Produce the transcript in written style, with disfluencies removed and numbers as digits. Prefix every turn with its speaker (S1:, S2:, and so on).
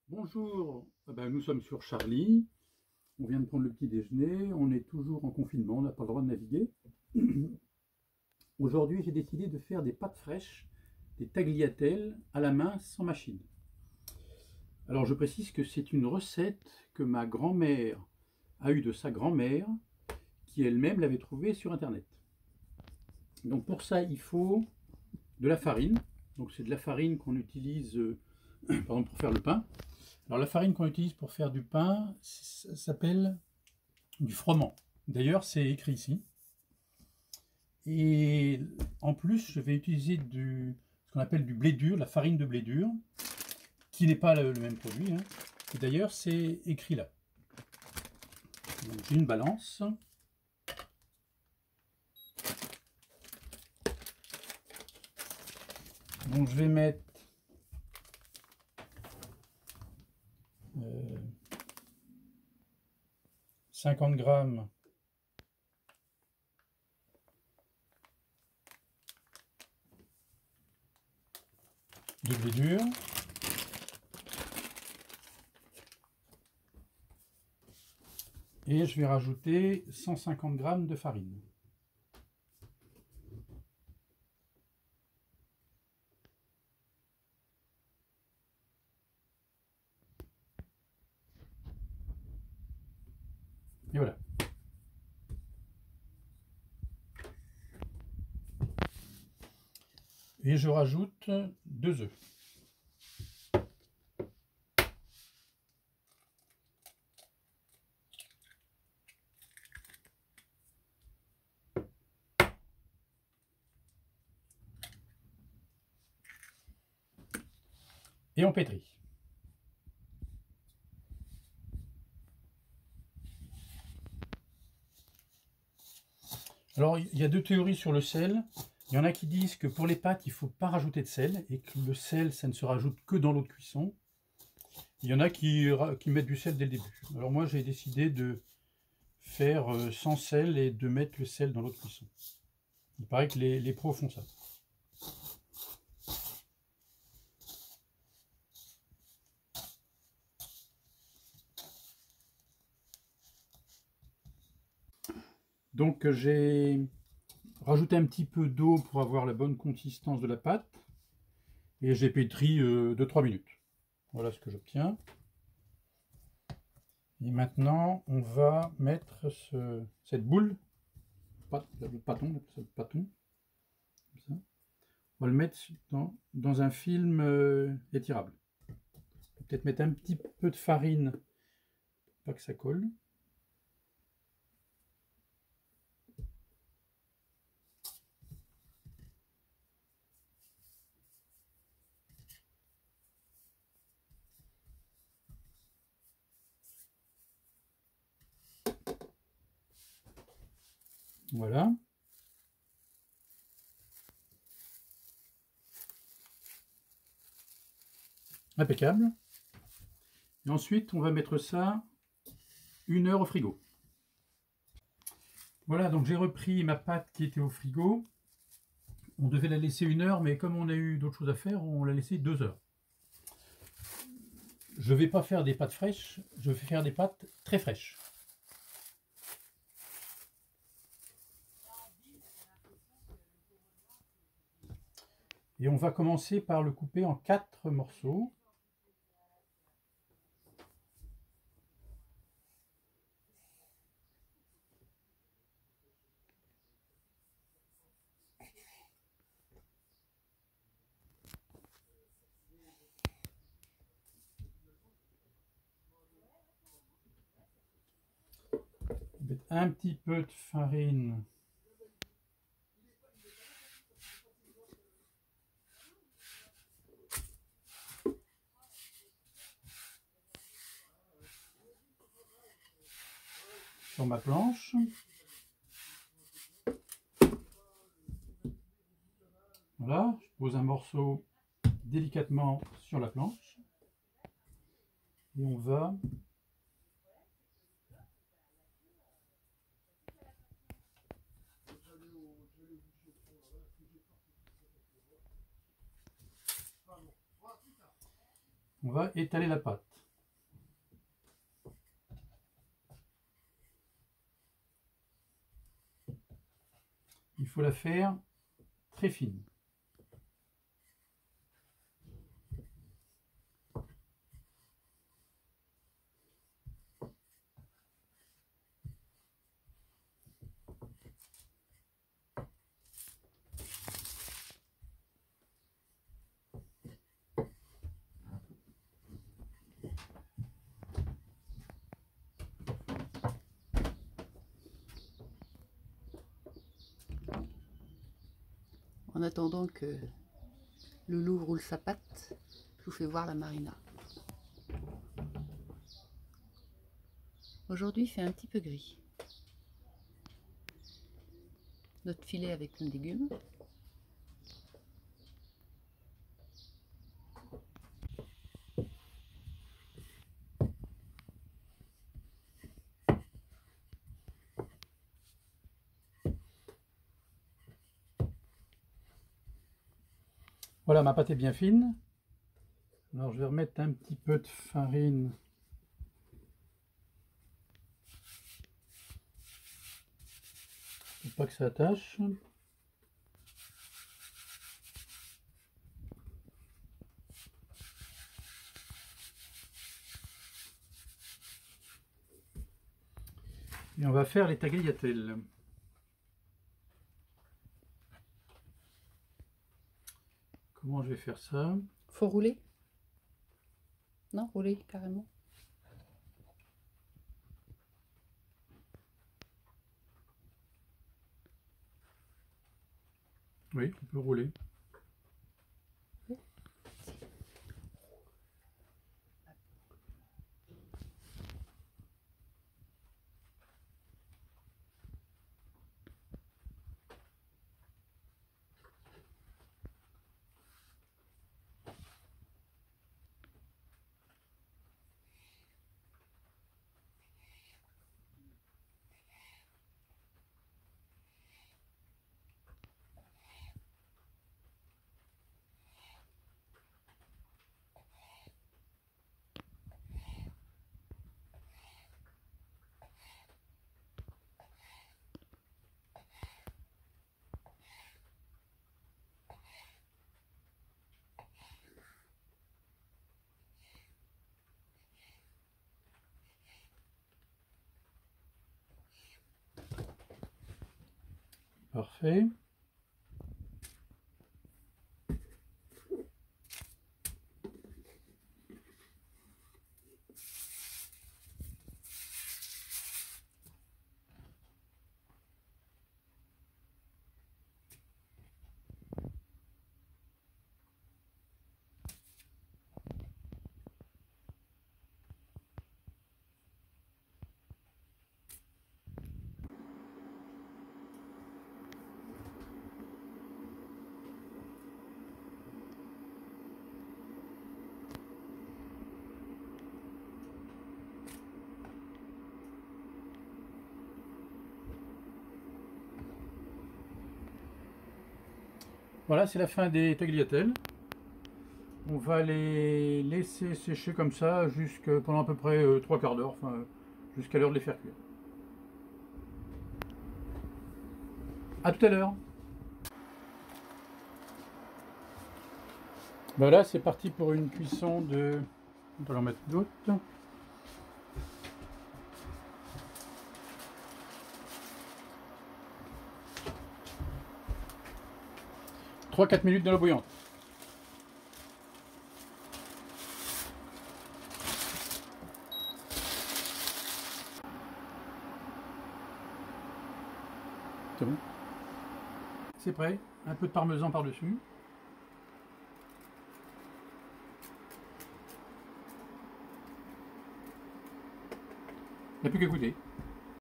S1: Bonjour, nous sommes sur Charlie, on vient de prendre le petit déjeuner, on est toujours en confinement, on n'a pas le droit de naviguer. Aujourd'hui j'ai décidé de faire des pâtes fraîches, des tagliatelles à la main sans machine. Alors je précise que c'est une recette que ma grand-mère a eue de sa grand-mère, qui elle-même l'avait trouvée sur internet. Donc pour ça il faut de la farine, donc c'est de la farine qu'on utilise par exemple pour faire le pain. Alors la farine qu'on utilise pour faire du pain, ça s'appelle du froment. D'ailleurs, c'est écrit ici. Et en plus, je vais utiliser ce qu'on appelle du blé dur, la farine de blé dur, qui n'est pas le même produit. Et d'ailleurs, c'est écrit là. J'ai une balance. Donc je vais mettre 50 grammes de blé dur. Et je vais rajouter 150 grammes de farine. Et voilà. Et je rajoute 2 œufs. Et on pétrit. Alors, il y a 2 théories sur le sel. Il y en a qui disent que pour les pâtes, il ne faut pas rajouter de sel et que le sel, ça ne se rajoute que dans l'eau de cuisson. Il y en a qui mettent du sel dès le début. Alors moi, j'ai décidé de faire sans sel et de mettre le sel dans l'eau de cuisson. Il paraît que les pros font ça. Donc j'ai rajouté un petit peu d'eau pour avoir la bonne consistance de la pâte. Et j'ai pétri 2-3 minutes. Voilà ce que j'obtiens. Et maintenant, on va mettre cette boule, le pâton, comme ça. On va le mettre dans un film étirable. Peut-être mettre un petit peu de farine pour pas que ça colle. Voilà. Impeccable. Et ensuite, on va mettre ça 1 heure au frigo. Voilà, donc j'ai repris ma pâte qui était au frigo. On devait la laisser 1 heure, mais comme on a eu d'autres choses à faire, on l'a laissé 2 heures. Je ne vais pas faire des pâtes fraîches, je vais faire des pâtes très fraîches. Et on va commencer par le couper en 4 morceaux. Mettre un petit peu de farine sur ma planche. Voilà, je pose un morceau délicatement sur la planche et on va étaler la pâte. il faut la faire très fine.
S2: En attendant que Loulou roule sa patte, je vous fais voir la marina. Aujourd'hui, il fait un petit peu gris. Notre filet avec nos légumes.
S1: Voilà, ma pâte est bien fine. Alors je vais remettre un petit peu de farine. Pour pas que ça attache. Et on va faire les tagliatelles. Comment je vais faire ça?
S2: Faut rouler? Non, rouler carrément.
S1: Oui, on peut rouler. Parfait. Voilà, c'est la fin des tagliatelles. On va les laisser sécher comme ça pendant à peu près 3/4 d'heure, enfin, jusqu'à l'heure de les faire cuire. A tout à l'heure. Voilà, c'est parti pour une cuisson de... On va en mettre d'autres. 3-4 minutes dans l'eau bouillante. C'est bon. C'est prêt. Un peu de parmesan par-dessus. Il n'y a plus qu'à goûter.